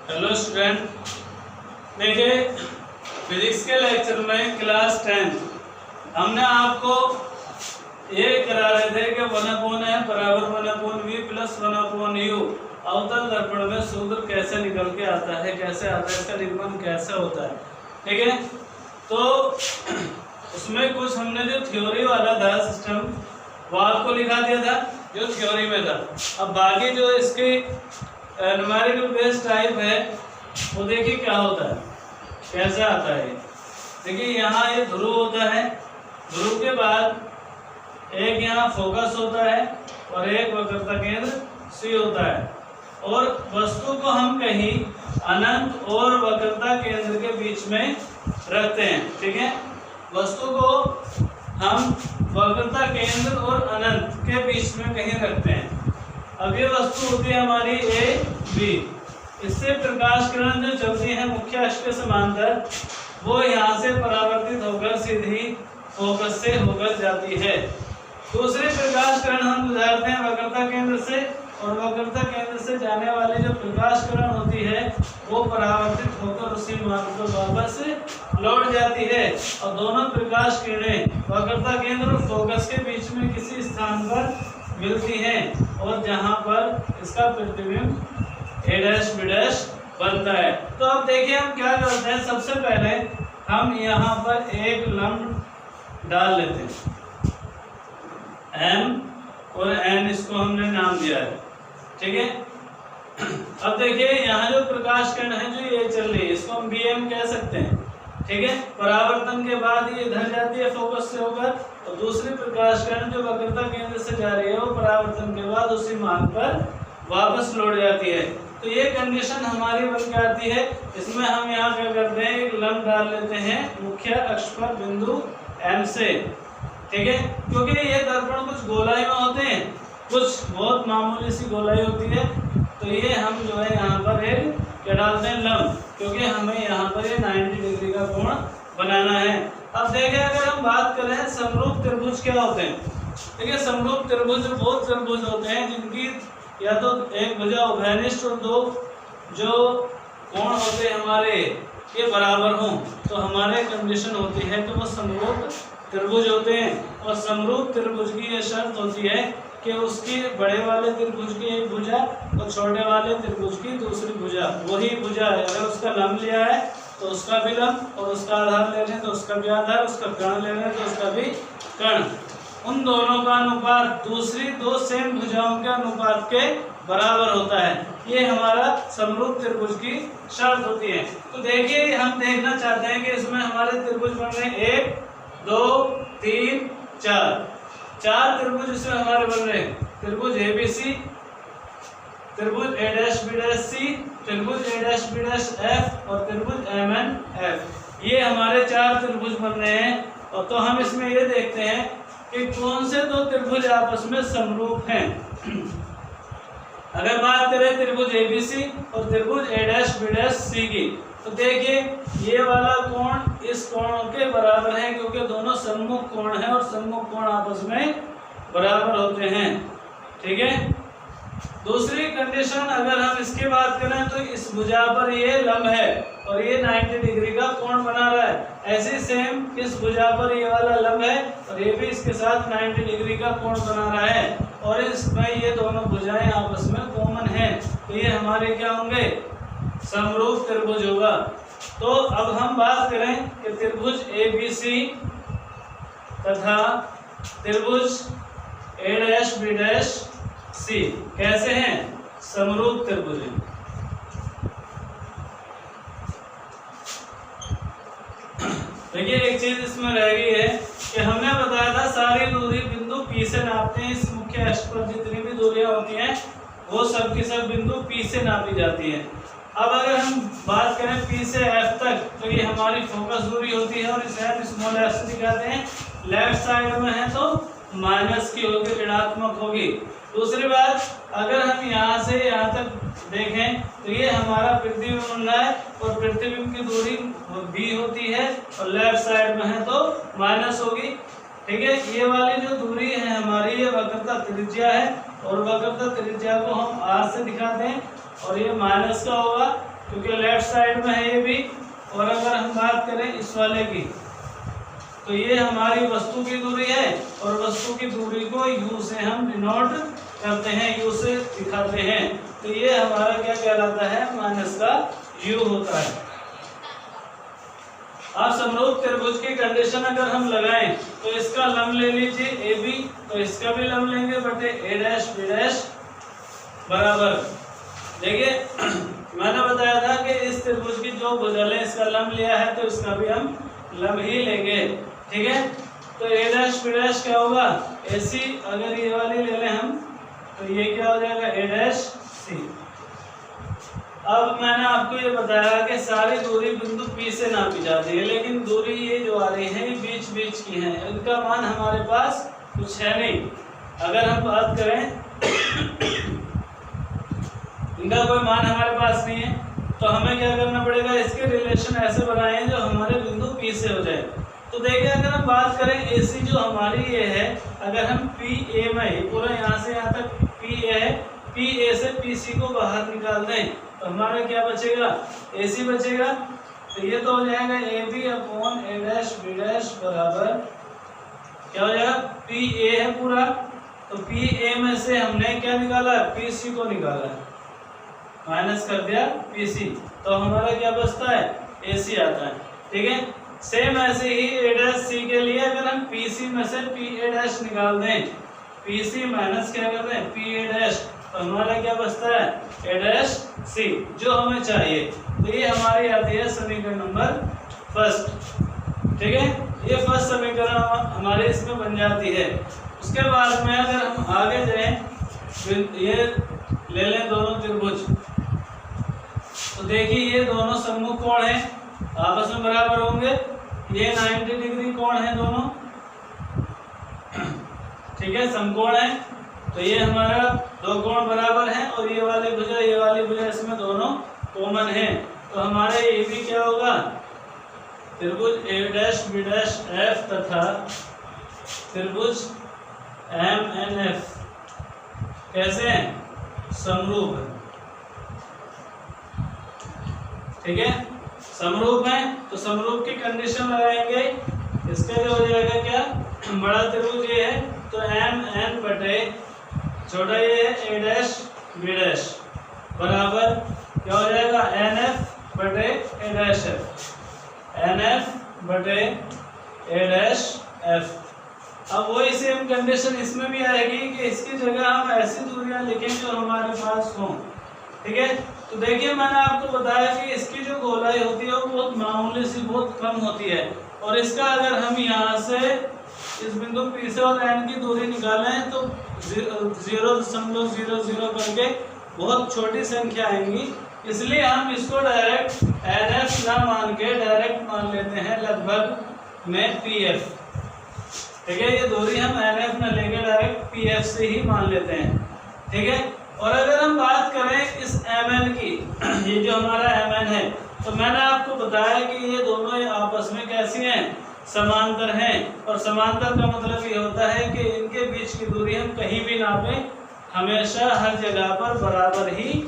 Hello student, देखिए physics के lecture में क्लास 10 हमने आपको ये करा रहे थे कि 1/n बराबर 1/v प्लस 1/u अवतल दर्पण में सूत्र कैसे निकल के आता है, कैसे आता है, इसका निगमन कैसे होता है। ठीक है, तो उसमें कुछ हमने जो थ्योरी वाला था सिस्टम वो आपको लिखा दिया था जो थ्योरी में था। अब बाकी जो इसकी न्यूमेरिकल बेस्ड टाइप है वो देखिए क्या होता है, कैसे आता है। देखिए यहाँ ये ध्रुव होता है, ध्रुव के बाद एक यहाँ फोकस होता है और एक वक्रता केंद्र सी होता है, और वस्तु को हम कहीं अनंत और वक्रता केंद्र के बीच में रखते हैं। ठीक है, वस्तु को हम वक्रता केंद्र और अनंत के बीच में कहीं रखते हैं। अब ये वस्तु होती है हमारी ए बी, इससे प्रकाश किरण जो चलती है मुख्य अक्ष के समांतर वो यहाँ से परावर्तित होकर सीधी फोकस से होकर जाती है। दूसरी प्रकाश किरण हम गुजारते हैं वक्रता केंद्र से, और वक्रता केंद्र से जाने वाली जो प्रकाश किरण होती है वो परावर्तित होकर उसी मार्ग पर वापस लौट जाती है, और दोनों प्रकाश किरणें वक्रता केंद्र और फोकस के बीच में किसी स्थान पर मिलती हैं, और जहां पर इसका प्रतिबिंब a' b' बनता है। तो अब देखिए हम क्या करते हैं, सबसे पहले हम यहाँ पर एक लंब डाल लेते हैं m, और n इसको हमने नाम दिया है। ठीक है, अब देखिए यहाँ जो प्रकाश किरण है जो ये चल रही है इसको हम bm कह सकते हैं। ठीक है, परावर्तन के बाद ये इधर जाती है फोकस से होकर, और दूसरी प्रकाश किरण जो वक्रता केंद्र से जा रही है वो परावर्तन के बाद उसी मार्ग पर वापस लौट जाती है। तो ये कंडीशन हमारी बन के आती है। इसमें हम यहाँ क्या करते हैं, एक लंब डाल लेते हैं मुख्य अक्ष पर बिंदु M से। ठीक है, क्योंकि ये दर्पण कुछ गोलाई में होते हैं, कुछ बहुत मामूली सी गोलाई होती है, तो ये हम जो है यहाँ पर एक क्या डालते हैं, लंब, क्योंकि हमें यहाँ पर ये 90 डिग्री का कोण बनाना है। अब देखें अगर हम बात करें समरूप त्रिभुज क्या होते हैं। देखिए समरूप त्रिभुज वो त्रिभुज होते हैं जिनकी या तो एक भुजा उभयनिष्ठ और दो जो कोण होते हैं हमारे ये बराबर हों, तो हमारे कंडीशन होती है कि वो समरूप त्रिभुज होते हैं। और समरूप त्रिभुज की ये शर्त होती है कि उसकी बड़े वाले त्रिभुज की एक भुजा और छोटे वाले त्रिभुज की दूसरी भुजा वही भुजा है। अगर उसका लंब लिया है तो उसका भी लंब, और उसका आधार ले लें तो उसका भी आधार, उसका कर्ण ले लें तो उसका भी कर्ण, उन दोनों का अनुपात दूसरी दो सेम भुजाओं के अनुपात के बराबर होता है। ये हमारा समरूप त्रिभुज की शर्त होती है। तो देखिए हम देखना चाहते हैं कि इसमें हमारे त्रिभुज बन रहे हैं 1 2 3 4, 4 त्रिभुज इसमें हमारे बन रहे हैं। त्रिभुज ABC, त्रिभुज a''b''c, त्रिभुज a''b''f और त्रिभुज MNF। ये हमारे 4 त्रिभुज बन रहे हैं। और तो हम इसमें ये देखते हैं कि कौन से दो त्रिभुज आपस में समरूप हैं। अगर बात करें त्रिभुज ABC और त्रिभुज a''b''c की, तो देखिए ये वाला कोण इस कोण के बराबर है, क्योंकि दोनों सम्मुख कोण हैं और सम्मुख कोण आपस में बराबर होते हैं। ठीक है, दूसरी कंडीशन अगर हम इसकी बात करें तो इस भुजा पर ये लंब है और ये 90 डिग्री का कोण बना रहा है। ऐसे सेम इस भुजा पर ये वाला लंब है और ये भी इसके साथ 90 डिग्री का कोण बना रहा है, और इसमें ये दोनों भुजाएं आपस में कॉमन हैं, तो ये हमारे क्या होंगे, समरूप त्रिभुज होगा। तो अब हम बात करें कि त्रिभुज ABC तथा त्रिभुज a''b''c कैसे हैं, समरूप त्रिभुज हैं। देखिए एक चीज इसमें रह गई है कि हमने बताया था सारी दूरी बिंदु P से नापते हैं। इस मुख्य अक्ष पर जितनी भी दूरियां होती हैं वो सब की सब बिंदु P से नापी जाती हैं। अब अगर हम बात करें P से F तक, तो ये हमारी फोकस दूरी होती है, और इसे हम स्मॉल f से दिखाते हैं। लेफ्ट साइड में है तो माइनस की होगी, ऋणात्मक होगी। दूसरी बात, अगर हम यहाँ से यहाँ तक देखें तो ये हमारा प्रतिबिंब बन रहा है, और प्रतिबिंब की दूरी b होती है, और लेफ्ट साइड में है तो माइनस होगी। ठीक है, ये वाली जो दूरी है हमारी ये वक्रता त्रिज्या है, और वक्रता त्रिज्या को हम r से दिखाते हैं, और ये माइनस का होगा। क्योंकि लेफ्ट साइड में है ये भी। और अगर हम बात करें इस वाले की, तो ये हमारी वस्तु की दूरी है और वस्तु की दूरी को u से हम डिनोट करते हैं, u से दिखाते हैं। तो ये हमारा क्या कहलाता है, माइनस का u होता है। आप समरूप त्रिभुज की कंडीशन अगर हम लगाएं तो इसका लंब ले लीजिए AB, तो इसका भी लंब लेंगे बटे A डैश B डैश बराबर। देखिए मैंने बताया था कि इस त्रिभुज की जो भुजल है इसका लंब लिया है तो इसका भी हम लंब ही लेंगे, ठीक है। तो A डैश B डैश क्या होगा, AC, अगर ये वाली ले लें हम तो ये क्या हो जाएगा A डैश C। अब मैंने आपको ये बताया कि सारी दूरी बिंदु P से नापी जाती है, लेकिन दूरी ये जो आ रही है ये बीच बीच की है, इनका मान हमारे पास कुछ है नहीं। अगर हम बात करें इनका कोई मान हमारे पास नहीं है तो हमें क्या करना पड़ेगा, इसके रिलेशन ऐसे बनाए जो हमारे बिंदु P से हो जाए। तो देखिए अगर हम बात करें AC जो हमारी ये है, अगर हम PA में पूरा यहाँ से यहाँ तक PA है, PA से PC को बाहर निकाल दें तो हमारा क्या बचेगा, AC बचेगा। तो ये तो हो जाएगा AB upon A dash B dash बराबर क्या हो जाएगा, PA है पूरा, तो PA में से हमने क्या निकाला, PC को निकाला, माइनस कर दिया PC, तो हमारा क्या बचता है, AC आता है, ठीक है। सेम ऐसे ही A डैश C के लिए अगर हम PC में से PA डैश निकाल दें, PC माइनस क्या कर दें PA डैश, तो हमारा क्या बचता है A डैश C जो हमें चाहिए। तो ये हमारी आती है समीकरण नंबर फर्स्ट, ठीक है। ये फर्स्ट समीकरण हमारे इसमें बन जाती है। उसके बाद में अगर हम आगे जाएं, ये ले लें दोनों त्रिभुज, तो देखिए ये दोनों सम्मुख कोण हैं, आपस में बराबर होंगे। ये 90 डिग्री कोण है दोनों, ठीक है, समकोण है। तो ये हमारा दो कोण बराबर हैं और ये वाली भुजा इसमें दोनों कॉमन है। तो हमारे ये भी क्या होगा, त्रिभुज A dash B dash F तथा त्रिभुज MNF कैसे हैं, समरूप है, ठीक है, समरूप है। तो समरूप की कंडीशन लगाएंगे, इसका जो हो जाएगा क्या, बड़ा त्रिभुज ये है तो MN बटे छोटा ये है A डैश B डैश बराबर क्या हो जाएगा, NF बटे A डैश F, NF बटे A डैश F। अब वही सेम कंडीशन इसमें भी आएगी कि इसकी जगह हम ऐसी दूरियां लिखें जो हमारे पास हों, ठीक है। तो देखिए मैंने आपको बताया कि इसकी जो गोलाई होती है वो बहुत मामूली सी, बहुत कम होती है, और इसका अगर हम यहाँ से इस बिंदु P से और N की दूरी निकालें तो 0.00 करके बहुत छोटी संख्या आएंगी, इसलिए हम इसको डायरेक्ट NF ना मान के डायरेक्ट मान लेते हैं लगभग में PF, ठीक है। ये दूरी हम NF न लेके डायरेक्ट PF से ही मान लेते हैं, ठीक है। और अगर हम बात करें इस MN की, ये जो हमारा MN है, तो मैंने आपको बताया कि ये दोनों आपस में कैसी हैं, समांतर हैं। और समांतर का मतलब ये होता है कि इनके बीच की दूरी हम कहीं भी नापें हमेशा हर जगह पर बराबर ही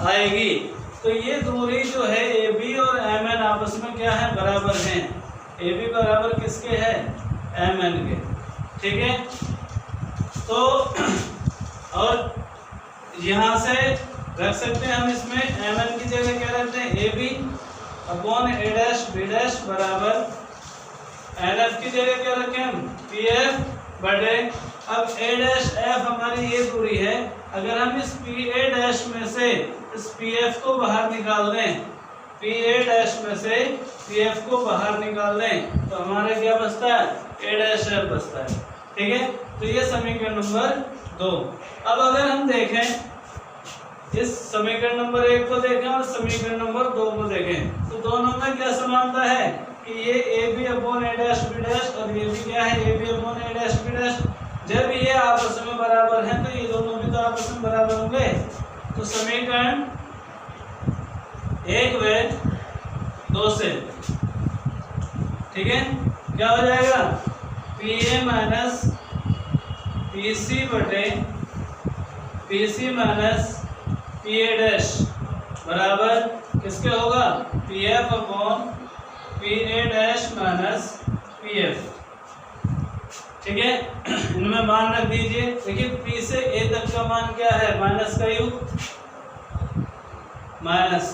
आएगी। तो ये दूरी जो है AB और MN आपस में क्या है, बराबर हैं। AB बराबर किसके है, MN के, ठीक है। तो और यहाँ से रख सकते हैं हम इसमें MN की जगह क्या रखते हैं, AB upon A dash B dash बराबर NF की जगह क्या रखें हम, PF बटे, अब A डैश F हमारी ये दूरी है, अगर हम इस PA डैश में से इस PF को बाहर निकाल दें, PA डैश में से PF को बाहर निकाल दें तो हमारे क्या बचता है, A डैश F बचता है, ठीक है। तो ये समीकरण नंबर 2। अब अगर हम देखें इस समीकरण नंबर 1 को देखें और समीकरण नंबर 2 को देखें, तो दोनों में क्या समानता है कि ये AB upon A dash B dash और ये भी क्या है, AB upon A dash B dash. जब ये आपस में बराबर हैं तो ये दोनों भी तो आपस में बराबर होंगे। तो समीकरण 1 व 2 से, ठीक है, क्या हो जाएगा, PA माइनस PC बटे PC माइनस PA डैश बराबर किसके होगा, P F upon P A dash minus P F. ठीक है, इनमें मान रख दीजिए। देखिए पी से ए तक का मान क्या है, माइनस का यू, माइनस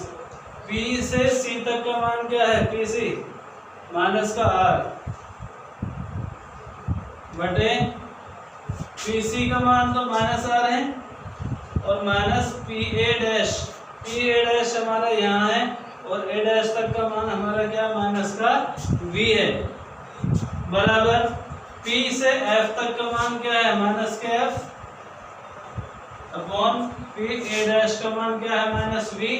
पी से सी तक का मान क्या है, पी सी माइनस का आर, बटे पी सी का मान तो माइनस आर है, और माइनस पी ए डैश हमारा यहाँ है, और ए डैश तक का मान हमारा क्या, माइनस का वी है, बराबर पी से एफ तक का मान क्या है, माइनस के F, upon P A dash का मान क्या है, माइनस वी,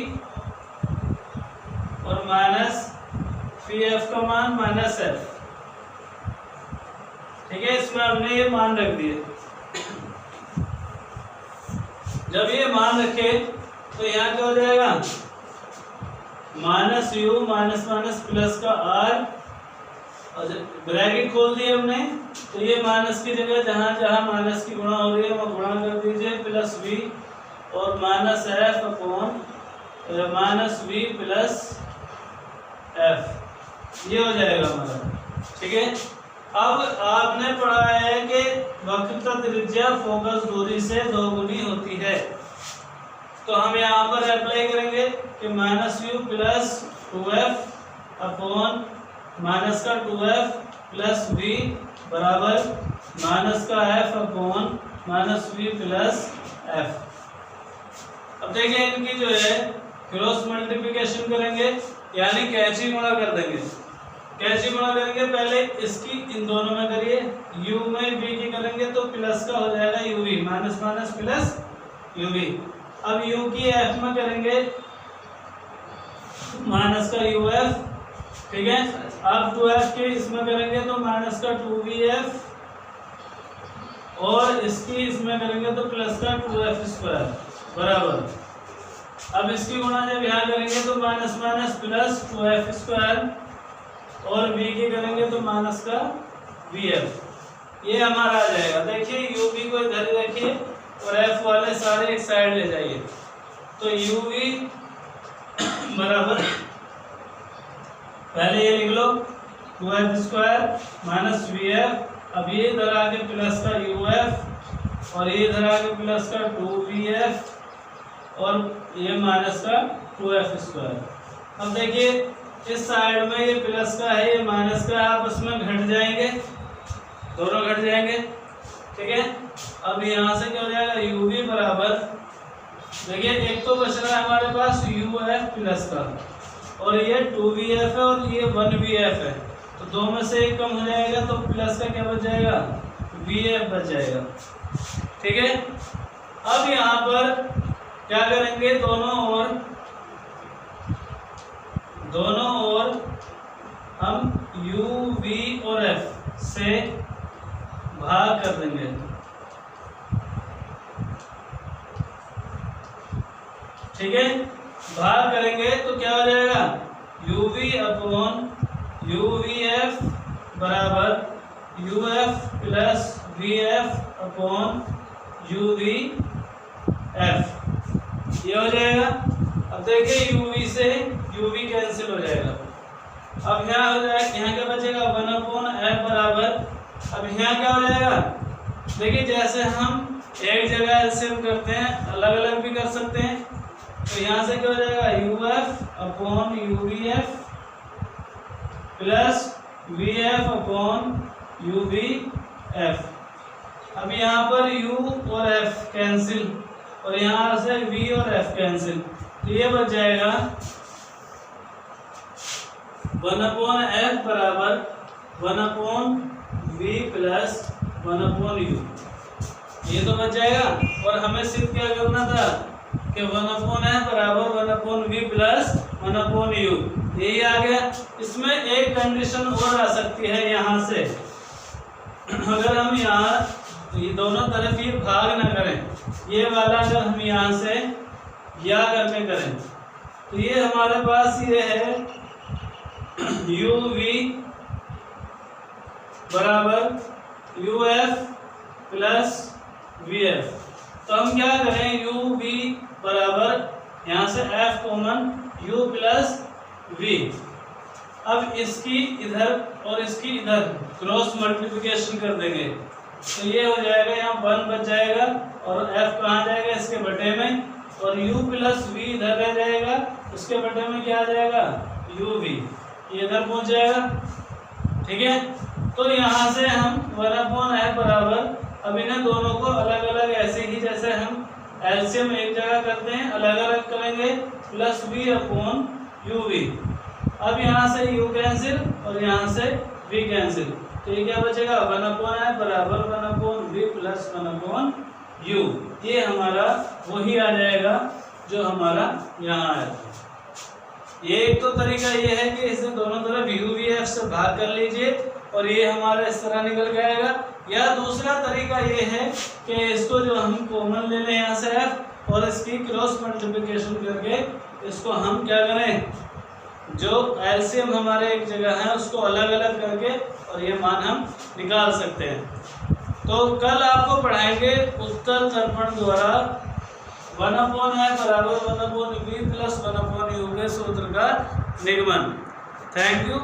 और माइनस पी एफ का मान माइनस एफ। ठीक है, इसमें हमने ये मान रख दिए। जब ये मान रखे तो यहाँ क्या हो जाएगा, minus you minus minus plus का आर, और ब्रैकेट खोल दिए हमने, तो ये माइनस की जगह जहाँ जहाँ माइनस की गुणा हो रही है वहाँ गुणा कर दीजिए, प्लस वी और minus F upon minus V plus F, ये हो जाएगा हमारा। ठीक है, अब आपने पढ़ा है कि वक्रता त्रिज्या फोकस दूरी से दोगुनी होती है, तो हम यहाँ पर अप्लाई करेंगे कि minus you plus 2f upon minus का 2f प्लस v बराबर माइनस का f upon minus v plus f। अब देखिए इनकी जो है क्रॉस मल्टीप्लिकेशन करेंगे, यानी कैंची गुणा कर देंगे। कैंची गुणा करेंगे, पहले इसकी इन दोनों में करिए, u में v की करेंगे तो प्लस का हो जाएगा uv, minus minus plus uv। अब u की f में करेंगे माइनस का uf, ठीक है। अब 2f के इसमें करेंगे तो माइनस का 2vf, और इसकी इसमें करेंगे तो प्लस का 2f स्क्वायर बराबर। अब इसकी गुणा जब यहाँ करेंगे तो minus minus plus 2f square, और v की करेंगे तो माइनस का vf, ये हमारा आ जाएगा। देखिए uv को इधर ही रखिए और f वाले सारे एक साइड ले जाइए, तो uv बराबर पहले ये लिख लो 2f स्क्वायर माइनस vf, अब ये इधर आके प्लस का uf, और ये इधर आके प्लस का 2vf, और ये माइनस का 2f स्क्वायर। अब देखिए इस साइड में ये प्लस का है, ये माइनस का, आपस में घट जाएंगे, दोनों घट जाएंगे। ठीक है, अब यहाँ से क्या हो जाएगा, uv बराबर, देखिए एक तो बच रहा है हमारे पास uf प्लस का, और ये 2vf है और ये 1vf है, तो दो में से एक कम हो जाएगा, तो प्लस का क्या बच जाएगा, vf बच जाएगा। ठीक है, अब यहाँ पर क्या करेंगे, दोनों ओर हम u, v और f से भाग कर देंगे। ठीक है, भाग करेंगे तो क्या हो जाएगा, uv अपॉन uvf बराबर uf plus vf upon uvf, ये हो जाएगा। अब देखिए uv से uv कैंसिल हो जाएगा, अब यहाँ हो जाएगा, यहाँ क्या बचेगा 1 अपॉन f बराबर, अब यहाँ क्या हो जाएगा, देखिए जैसे हम एक जगह एलसीएम करते हैं अलग अलग भी कर सकते हैं, तो यहाँ से क्या हो जाएगा uf upon uvf plus vf upon uvf। अब यहाँ पर u और f कैंसिल, और यहाँ से v और f कैंसिल, तो ये बच जाएगा 1 अपॉन f बराबर 1 upon v plus 1 upon u, ये तो बच जाएगा। और हमें सिद्ध क्या करना था कि 1 अपॉन f बराबर 1 upon v plus 1 upon u, यही आ गया। इसमें एक कंडीशन और आ सकती है यहाँ से, अगर हम यहाँ ये दोनों तरफ ये भाग ना करें, ये वाला अगर हम यहाँ से या करके करें, तो ये हमारे पास ये है uv बराबर uf प्लस vf, तो हम क्या करें uv बराबर यहाँ से f common u plus v। अब इसकी इधर और इसकी इधर क्रॉस मल्टीप्लिकेशन कर देंगे तो ये हो जाएगा, यहाँ 1 बच जाएगा और f कहाँ जाएगा, इसके बटे में, और u प्लस v इधर रह जाएगा, उसके बटे में क्या आ जाएगा, uv, ये इधर पहुंच जाएगा। ठीक है, तो यहाँ से हम 1/f बराबर, अब इन्हें दोनों को अलग अलग ऐसे ही जैसे हम एलसीएम एक जगह करते हैं अलग अलग करेंगे, प्लस v अपॉन uv। अब यहाँ से u कैंसिल और यहाँ से v कैंसिल, तो ये क्या बचेगा, 1/f बराबर 1/v प्लस 1/u। ये हमारा वही आ जाएगा जो हमारा यहाँ है। ये एक तो तरीका ये है कि इसे दोनों तरफ u v f से भाग कर लीजिए और ये हमारा इस तरह निकल के आएगा, या दूसरा तरीका ये है कि इसको जो हम कॉमन ले लें यहाँ से f और इसकी क्रॉस मल्टीप्लिकेशन करके इसको हम क्या करें, जो एलसीएम हमारे एक जगह है उसको अलग अलग करके और ये मान हम निकाल सकते हैं। तो कल आपको पढ़ाएंगे उत्तल दर्पण द्वारा 1/f बराबर 1/v प्लस 1/u के सूत्र का निगमन। Thank you.